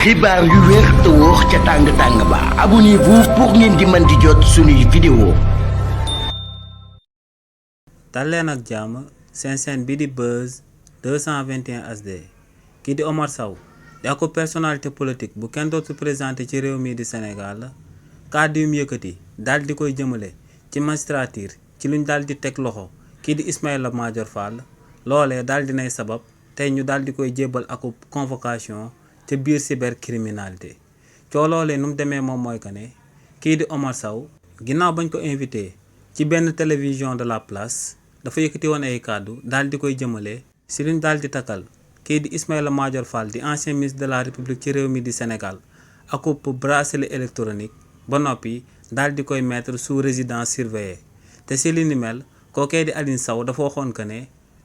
xibaar yu wér te wóor ca tàng-tàng ba abonnez-vous pour ngeen di mën di jot suñuy vidéo. dal leen ak jàmm seen chaîne bi di Buzz 221 HD kii di Omar Sow di ako personnalité politique bu kenn dootu présenté ci réew mi di Sénégal kàddu yu mu yëkkati daal di koy jëmale ci magistrature ci luñ daal di teg loxo kii di Ismaïla Madior Fall loolee daal di nay sabab tey ñu daal di koy jébbal ak convocation ca biir cybercriminalité coo loolee nu mu demee moom mooy que ne kii di Omar Sow ginnaaw bañ ko invité ci benn télévision de la place dafa yëkkati woon ay kàddu daal di koy jëmale si luñ daal di takkal kii di Ismaïla Madior Fall di ancien ministre de la République ci réew mi di Sénégal akub bracelet électronique ba noppi daal di koy mettre sous résidence surveillée te si li ni mel kookee di Aline Sow dafa waxoon que ne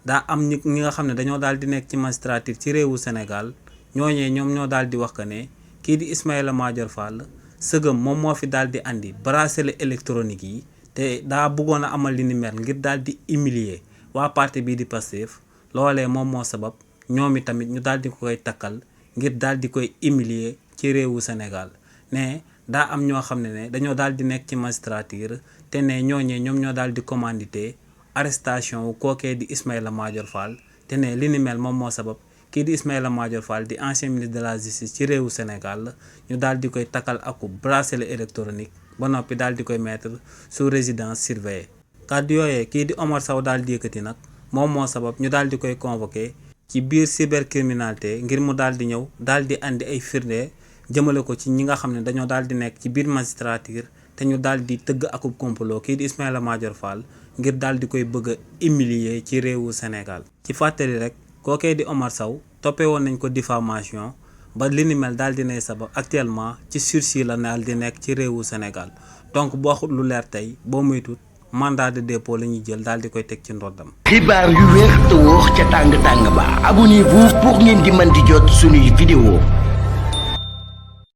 daa am ñi nga xam ne dañoo daal di nekk ci magistrature ci réewu Sénégal ñooñee ñoom ñoo daal di wax que ne kii di Ismaïla Madior Fall sëgëm moom moo fi daal di andi bracelet électronique yi te daa bëggoon a amal li ni mel ngir daal di humilier waa parti bii di Pastef loolee moom moo sabab ñoom tamit ñu daal di koy takkal ngir daal di koy humilier ci réewu Sénégal ne daa am ñoo xam ne dañoo daal di nekk ci magistrature te ne ñooñee ñoom ñoo daal di commandité arrestation wu kookee di Ismaïla Madior Fall te ne li ni mel moom moo sabab kii di Ismaïla Madior Fall di ancien ministre de la justice ci réewu Sénégal ñu daal di koy takkal aku bracelet électronique ba noppi daal di koy mettre sous résidence surveillée kàddu yooyee kii di Omar Sow daal di yëkkati nag moom moo sabab ñu daal di koy convoqué ci biir cybercriminalité ngir mu daal di ñëw daal di andi ay firnde jëmale ko ci ñi nga xam ne dañoo daal di nekk ci biir magistrature te ñu daal di tëgg akub complot kii di Ismaïla Madior Fall ngir daal di koy bëgg a humilier ci réewu Sénégal ci fàttali rek kookee di Omar Sow toppee woon nañ ko diffamation ba li ni mel daal di nay sabab actuellement ci sursis la daal di nekk ci réewu Sénégal donc boo waxut lu leer tey boo moytut mandat de dépôt la ñuy jël daal di koy teg ci ndoddam. xibaar yu wér te wóor ca tàng-tàng ba abonnez-vous pour ngeen di mën di jot suñuy vidéo.